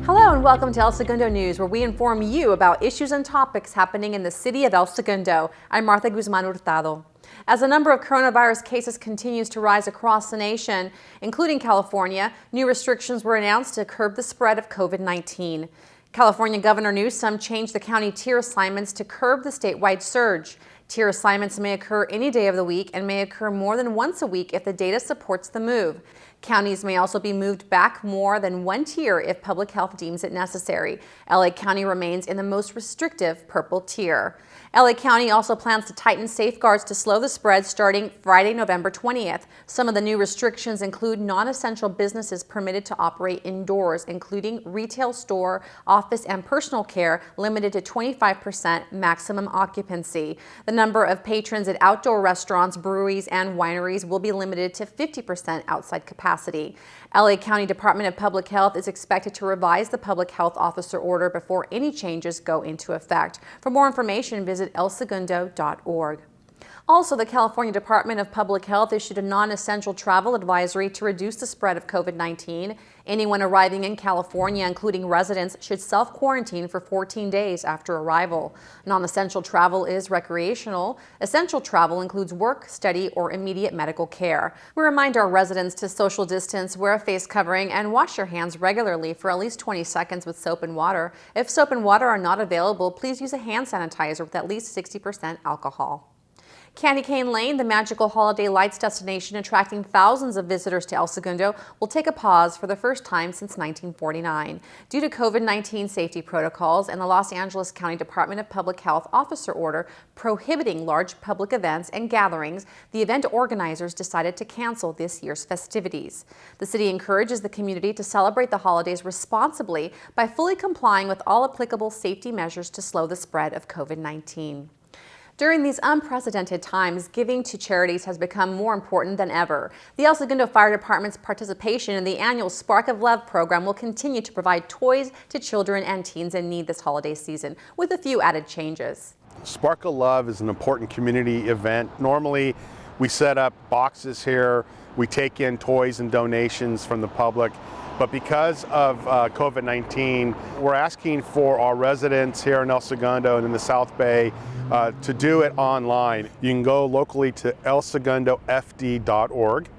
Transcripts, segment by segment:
Hello and welcome to El Segundo News, where we inform you about issues and topics happening in the city of El Segundo. I'm Martha Guzman Hurtado. As the number of coronavirus cases continues to rise across the nation, including California, new restrictions were announced to curb the spread of COVID-19. California Governor Newsom changed the county tier assignments to curb the statewide surge. Tier assignments may occur any day of the week and may occur more than once a week if the data supports the move. Counties may also be moved back more than one tier if public health deems it necessary. LA County remains in the most restrictive purple tier. LA County also plans to tighten safeguards to slow the spread starting Friday, November 20th. Some of the new restrictions include non-essential businesses permitted to operate indoors, including retail store, office, and personal care, limited to 25% maximum occupancy. The number of patrons at outdoor restaurants, breweries, and wineries will be limited to 50% outside capacity. LA County Department of Public Health is expected to revise the public health officer order before any changes go into effect. For more information, visit elsegundo.org. Also, the California Department of Public Health issued a non-essential travel advisory to reduce the spread of COVID-19. Anyone arriving in California, including residents, should self-quarantine for 14 days after arrival. Non-essential travel is recreational. Essential travel includes work, study, or immediate medical care. We remind our residents to social distance, wear a face covering, and wash your hands regularly for at least 20 seconds with soap and water. If soap and water are not available, please use a hand sanitizer with at least 60% alcohol. Candy Cane Lane, the magical holiday lights destination attracting thousands of visitors to El Segundo, will take a pause for the first time since 1949. Due to COVID-19 safety protocols and the Los Angeles County Department of Public Health officer order prohibiting large public events and gatherings, the event organizers decided to cancel this year's festivities. The city encourages the community to celebrate the holidays responsibly by fully complying with all applicable safety measures to slow the spread of COVID-19. During these unprecedented times, giving to charities has become more important than ever. The El Segundo Fire Department's participation in the annual Spark of Love program will continue to provide toys to children and teens in need this holiday season, with a few added changes. Spark of Love is an important community event. Normally, we set up boxes here, we take in toys and donations from the public. But because of COVID-19, we're asking for our residents here in El Segundo and in the South Bay to do it online. You can go locally to elsegundofd.org,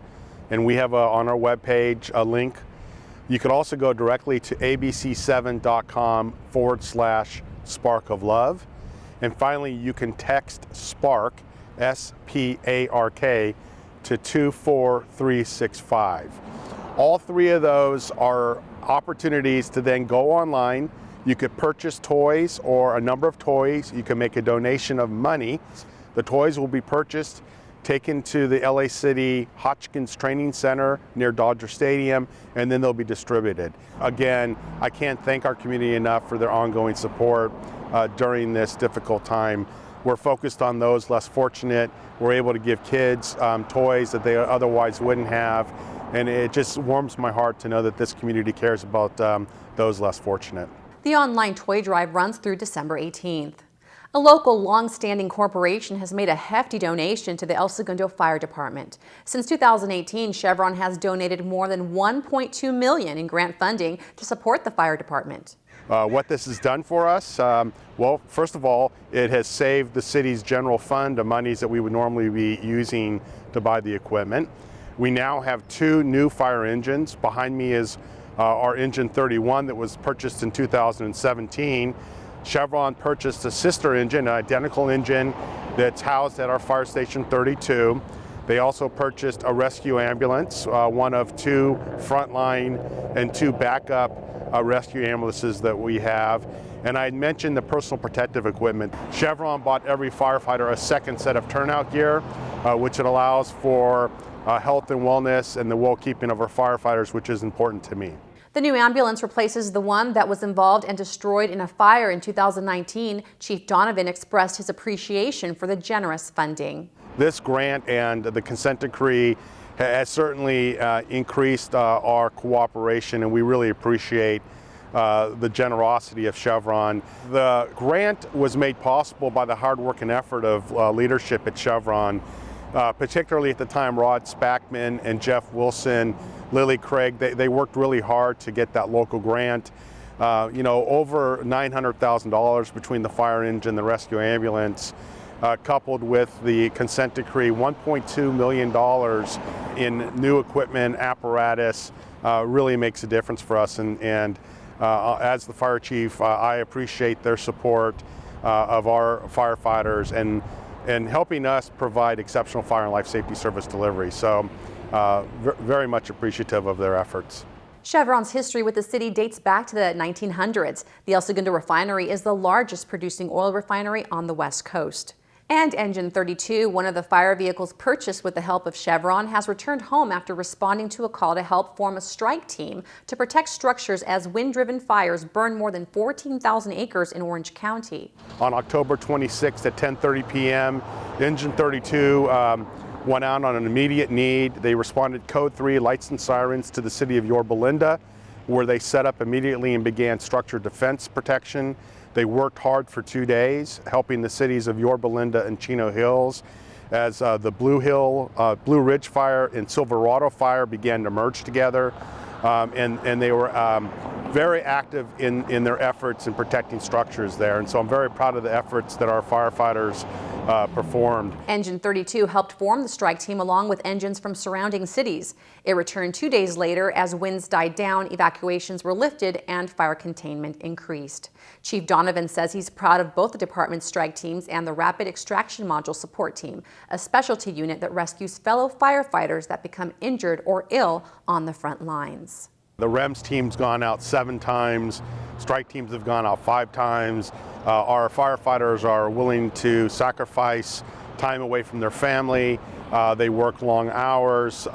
and we have on our webpage a link. You could also go directly to abc7.com/Spark of Love. And finally, you can text SPARK, S-P-A-R-K, to 24365. All three of those are opportunities to then go online. You could purchase toys or a number of toys. You can make a donation of money. The toys will be purchased, taken to the LA City Hotchkiss Training Center near Dodger Stadium, and then they'll be distributed. Again, I can't thank our community enough for their ongoing support during this difficult time. We're focused on those less fortunate. We're able to give kids toys that they otherwise wouldn't have. And it just warms my heart to know that this community cares about those less fortunate. The online toy drive runs through December 18th. A local long-standing corporation has made a hefty donation to the El Segundo Fire Department. Since 2018, Chevron has donated more than $1.2 million in grant funding to support the fire department. What this has done for us, well, first of all, it has saved the city's general fund of monies that we would normally be using to buy the equipment. We now have 2 new fire engines. Behind me is our engine 31 that was purchased in 2017. Chevron purchased a sister engine, an identical engine that's housed at our fire station 32. They also purchased a rescue ambulance, one of 2 frontline and 2 backup rescue ambulances that we have. And I mentioned the personal protective equipment. Chevron bought every firefighter a second set of turnout gear, which it allows for health and wellness and the well-keeping of our firefighters, which is important to me. The new ambulance replaces the one that was involved and destroyed in a fire in 2019. Chief Donovan expressed his appreciation for the generous funding. This grant and the consent decree has certainly increased our cooperation, and we really appreciate the generosity of Chevron. The grant was made possible by the hard work and effort of leadership at Chevron. Particularly at the time, Rod Spackman and Jeff Wilson, Lily Craig, they worked really hard to get that local grant. over $900,000 between the fire engine, the rescue ambulance, coupled with the consent decree, $1.2 million in new equipment, apparatus, really makes a difference for us. And as the fire chief, I appreciate their support of our firefighters and helping us provide exceptional fire and life safety service delivery. So very much appreciative of their efforts. Chevron's history with the city dates back to the 1900s. The El Segundo refinery is the largest producing oil refinery on the West Coast. And Engine 32, one of the fire vehicles purchased with the help of Chevron, has returned home after responding to a call to help form a strike team to protect structures as wind-driven fires burn more than 14,000 acres in Orange County. On October 26th at 10:30 p.m., Engine 32 went out on an immediate need. They responded code 3, lights and sirens, to the city of Yorba Linda, where they set up immediately and began structure defense protection. They worked hard for 2 days, helping the cities of Yorba Linda and Chino Hills as the Blue Ridge Fire and Silverado Fire began to merge together. And they were very active in their efforts in protecting structures there. And so I'm very proud of the efforts that our firefighters performed. Engine 32 helped form the strike team along with engines from surrounding cities. It returned 2 days later as winds died down, evacuations were lifted, and fire containment increased. Chief Donovan says he's proud of both the department's strike teams and the Rapid Extraction Module Support Team, a specialty unit that rescues fellow firefighters that become injured or ill on the front lines. The REMS team's gone out 7 times, strike teams have gone out 5 times. Our firefighters are willing to sacrifice time away from their family. They work long hours.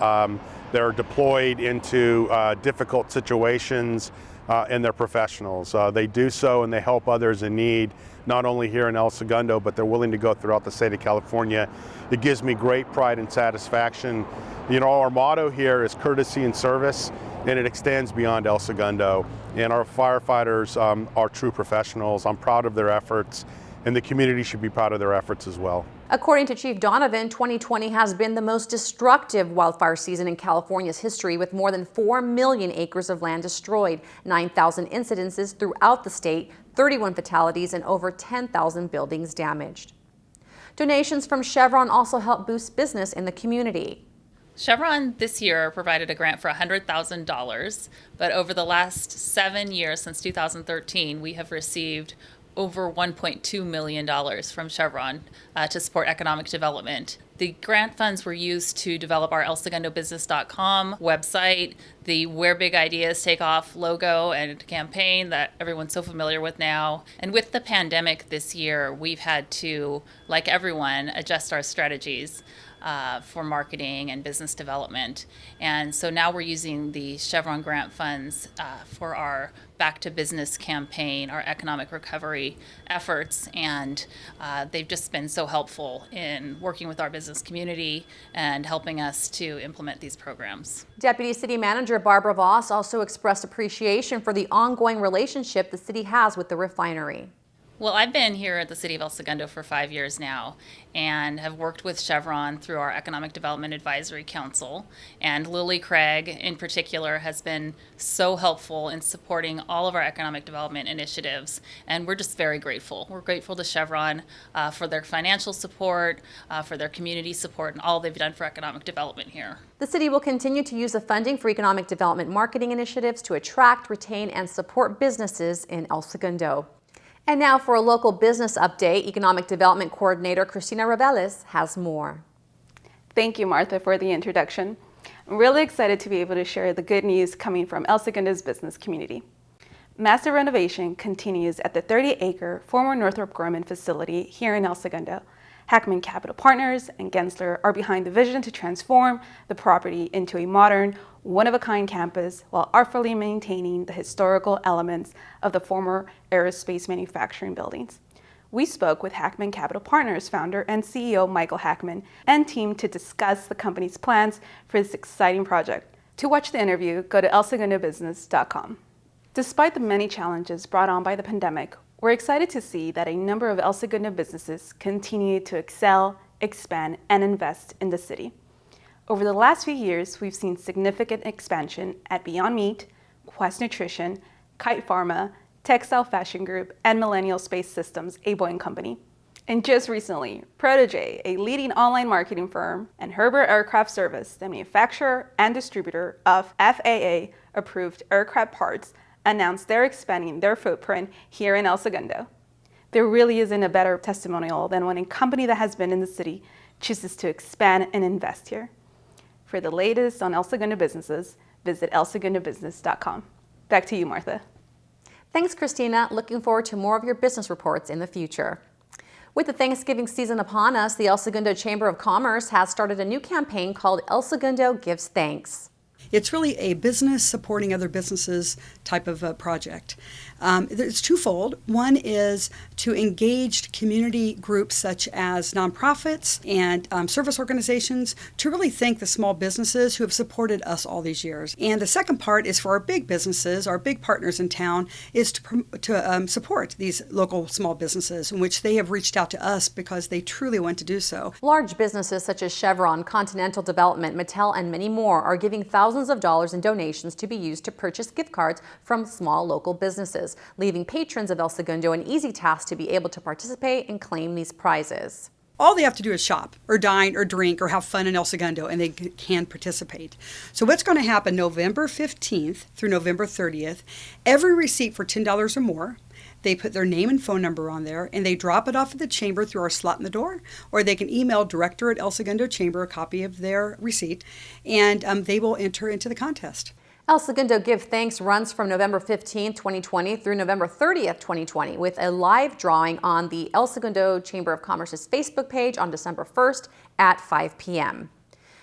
They're deployed into difficult situations, and they're professionals. They do so and they help others in need, not only here in El Segundo, but they're willing to go throughout the state of California. It gives me great pride and satisfaction. Our motto here is courtesy and service, and it extends beyond El Segundo. And our firefighters are true professionals. I'm proud of their efforts, and the community should be proud of their efforts as well. According to Chief Donovan, 2020 has been the most destructive wildfire season in California's history, with more than 4 million acres of land destroyed, 9,000 incidences throughout the state, 31 fatalities, and over 10,000 buildings damaged. Donations from Chevron also help boost business in the community. Chevron this year provided a grant for $100,000, but over the last 7 years, since 2013, we have received over $1.2 million from Chevron to support economic development. The grant funds were used to develop our elsegundobusiness.com website, the Where Big Ideas Take Off logo and campaign that everyone's so familiar with now. And with the pandemic this year, we've had to, like everyone, adjust our strategies for marketing and business development. And so now we're using the Chevron grant funds for our Back to Business campaign, our economic recovery efforts, and they've just been so helpful in working with our business community and helping us to implement these programs. Deputy City Manager Barbara Voss also expressed appreciation for the ongoing relationship the city has with the refinery. Well, I've been here at the City of El Segundo for 5 years now and have worked with Chevron through our Economic Development Advisory Council. And Lily Craig, in particular, has been so helpful in supporting all of our economic development initiatives. And we're just very grateful. We're grateful to Chevron for their financial support, for their community support, and all they've done for economic development here. The city will continue to use the funding for economic development marketing initiatives to attract, retain, and support businesses in El Segundo. And now for a local business update, Economic Development Coordinator Cristina Reveles has more. Thank you, Martha, for the introduction. I'm really excited to be able to share the good news coming from El Segundo's business community. Massive renovation continues at the 30-acre former Northrop Grumman facility here in El Segundo. Hackman Capital Partners and Gensler are behind the vision to transform the property into a modern, one-of-a-kind campus while artfully maintaining the historical elements of the former aerospace manufacturing buildings. We spoke with Hackman Capital Partners founder and CEO Michael Hackman and team to discuss the company's plans for this exciting project. To watch the interview, go to elsegundobusiness.com. Despite the many challenges brought on by the pandemic, we're excited to see that a number of El Segundo businesses continue to excel, expand, and invest in the city. Over the last few years, we've seen significant expansion at Beyond Meat, Quest Nutrition, Kite Pharma, Textile Fashion Group, and Millennial Space Systems, a Boeing company. And just recently, Protege, a leading online marketing firm, and Herbert Aircraft Service, the manufacturer and distributor of FAA-approved aircraft parts, announced they're expanding their footprint here in El Segundo. There really isn't a better testimonial than when a company that has been in the city chooses to expand and invest here. For the latest on El Segundo businesses, visit elsegundobusiness.com. Back to you, Martha. Thanks, Christina. Looking forward to more of your business reports in the future. With the Thanksgiving season upon us, the El Segundo Chamber of Commerce has started a new campaign called El Segundo Gives Thanks. It's really a business supporting other businesses type of a project. It's twofold. One is to engage community groups such as nonprofits and service organizations to really thank the small businesses who have supported us all these years. And the second part is for our big businesses, our big partners in town, is to support these local small businesses in which they have reached out to us because they truly want to do so. Large businesses such as Chevron, Continental Development, Mattel, and many more are giving thousands of dollars in donations to be used to purchase gift cards from small local businesses, leaving patrons of El Segundo an easy task to be able to participate and claim these prizes. All they have to do is shop or dine or drink or have fun in El Segundo and they can participate. So what's going to happen November 15th through November 30th, every receipt for $10 or more, they put their name and phone number on there and they drop it off at the chamber through our slot in the door, or they can email director at El Segundo Chamber a copy of their receipt and they will enter into the contest. El Segundo Give Thanks runs from November 15, 2020 through November 30th, 2020 with a live drawing on the El Segundo Chamber of Commerce's Facebook page on December 1st at 5 p.m.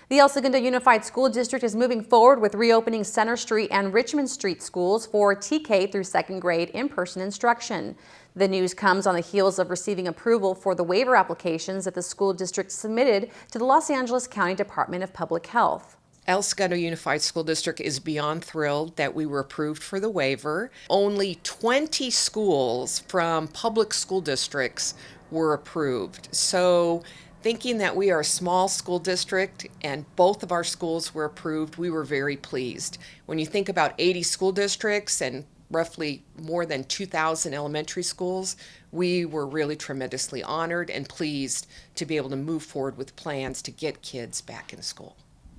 The El Segundo Unified School District is moving forward with reopening Center Street and Richmond Street schools for TK through second grade in-person instruction. The news comes on the heels of receiving approval for the waiver applications that the school district submitted to the Los Angeles County Department of Public Health. El Segundo Unified School District is beyond thrilled that we were approved for the waiver. Only 20 schools from public school districts were approved. So thinking that we are a small school district and both of our schools were approved, we were very pleased. When you think about 80 school districts and roughly more than 2,000 elementary schools, we were really tremendously honored and pleased to be able to move forward with plans to get kids back in school.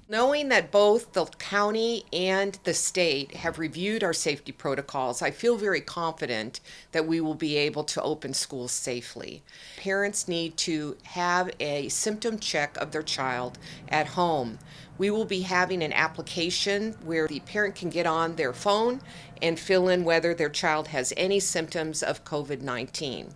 Knowing that both the county and the state have reviewed our safety protocols, I feel very confident that we will be able to open schools safely. Parents need to have a symptom check of their child at home. We will be having an application where the parent can get on their phone and fill in whether their child has any symptoms of COVID-19.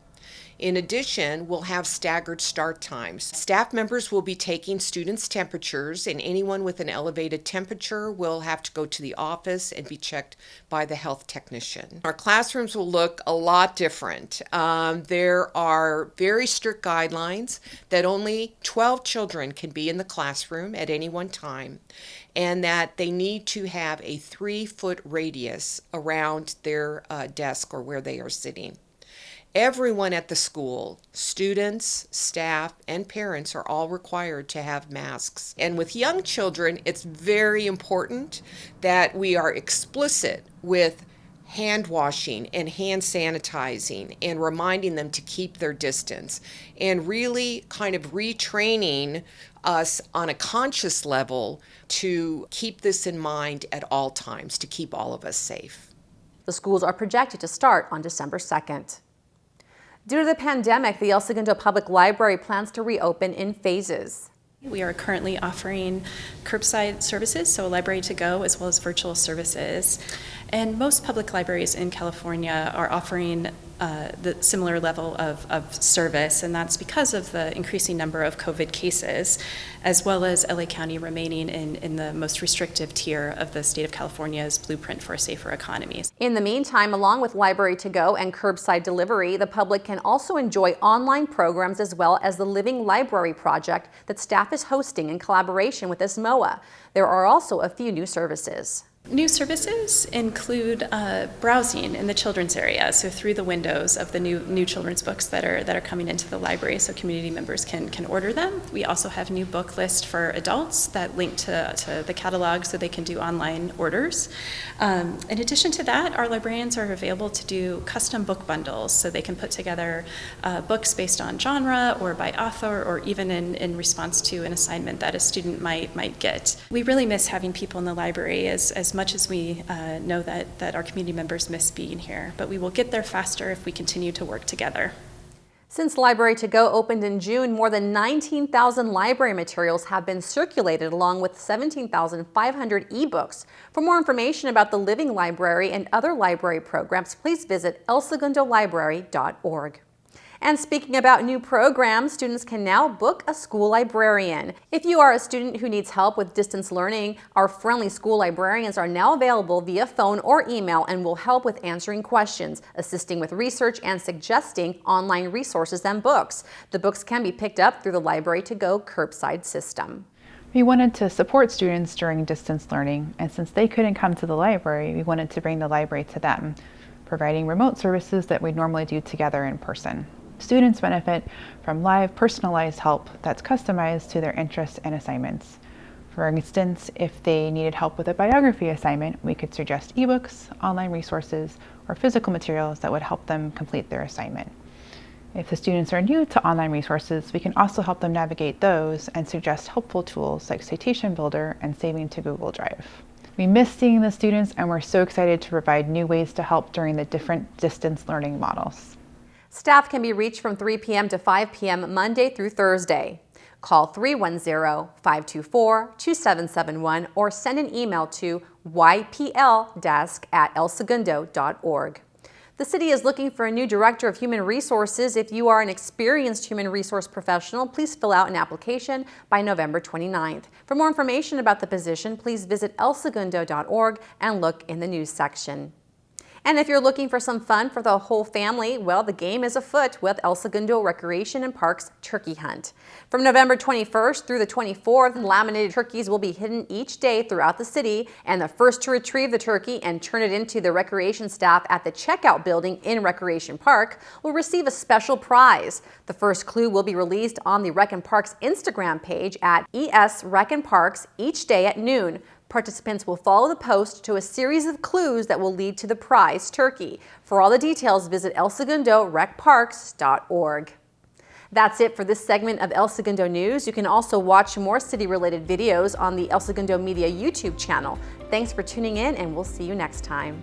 In addition, we'll have staggered start times. Staff members will be taking students' temperatures, and anyone with an elevated temperature will have to go to the office and be checked by the health technician. Our classrooms will look a lot different. There are very strict guidelines that only 12 children can be in the classroom at any one time, and that they need to have a 3-foot radius around their desk or where they are sitting. Everyone at the school, students, staff, and parents are all required to have masks. And with young children, it's very important that we are explicit with hand washing and hand sanitizing and reminding them to keep their distance and really kind of retraining us on a conscious level to keep this in mind at all times, to keep all of us safe. The schools are projected to start on December 2nd. Due to the pandemic, the El Segundo Public Library plans to reopen in phases. We are currently offering curbside services, so a library to go, as well as virtual services. And most public libraries in California are offering the similar level of service, and that's because of the increasing number of COVID cases, as well as LA County remaining in the most restrictive tier of the state of California's blueprint for a safer economy. In the meantime, along with library to go and curbside delivery, the public can also enjoy online programs as well as the Living Library project that staff is hosting in collaboration with ESMOA. There are also a few new services. New services include browsing in the children's area, so through the windows of the new children's books that are coming into the library, so community members can order them. We also have new book list for adults that link to the catalog, so they can do online orders. In addition to that, our librarians are available to do custom book bundles, so they can put together books based on genre or by author, or even in response to an assignment that a student might get. We really miss having people in the library as much as we know that our community members miss being here, but we will get there faster if we continue to work together. Since Library to Go opened in June, more than 19,000 library materials have been circulated, along with 17,500 ebooks. For more information about the Living Library and other library programs, please visit elsegundolibrary.org. And speaking about new programs, students can now book a school librarian. If you are a student who needs help with distance learning, our friendly school librarians are now available via phone or email and will help with answering questions, assisting with research, and suggesting online resources and books. The books can be picked up through the Library to Go curbside system. We wanted to support students during distance learning, and since they couldn't come to the library, we wanted to bring the library to them, providing remote services that we normally do together in person. Students benefit from live, personalized help that's customized to their interests and assignments. For instance, if they needed help with a biography assignment, we could suggest ebooks, online resources, or physical materials that would help them complete their assignment. If the students are new to online resources, we can also help them navigate those and suggest helpful tools like Citation Builder and Saving to Google Drive. We miss seeing the students, and we're so excited to provide new ways to help during the different distance learning models. Staff can be reached from 3 p.m. to 5 p.m. Monday through Thursday. Call 310-524-2771 or send an email to ypldesk@elsegundo.org. The city is looking for a new director of human resources. If you are an experienced human resource professional, please fill out an application by November 29th. For more information about the position, please visit elsegundo.org and look in the news section. And if you're looking for some fun for the whole family, well, the game is afoot with El Segundo Recreation and Parks Turkey Hunt. From November 21st through the 24th, laminated turkeys will be hidden each day throughout the city, and the first to retrieve the turkey and turn it into the recreation staff at the checkout building in Recreation Park will receive a special prize. The first clue will be released on the Rec and Parks Instagram page at ES Rec and Parks each day at noon. Participants will follow the post to a series of clues that will lead to the prize turkey. For all the details, visit elsegundorec.parks.org. That's it for this segment of El Segundo News. You can also watch more city-related videos on the El Segundo Media YouTube channel. Thanks for tuning in, and we'll see you next time.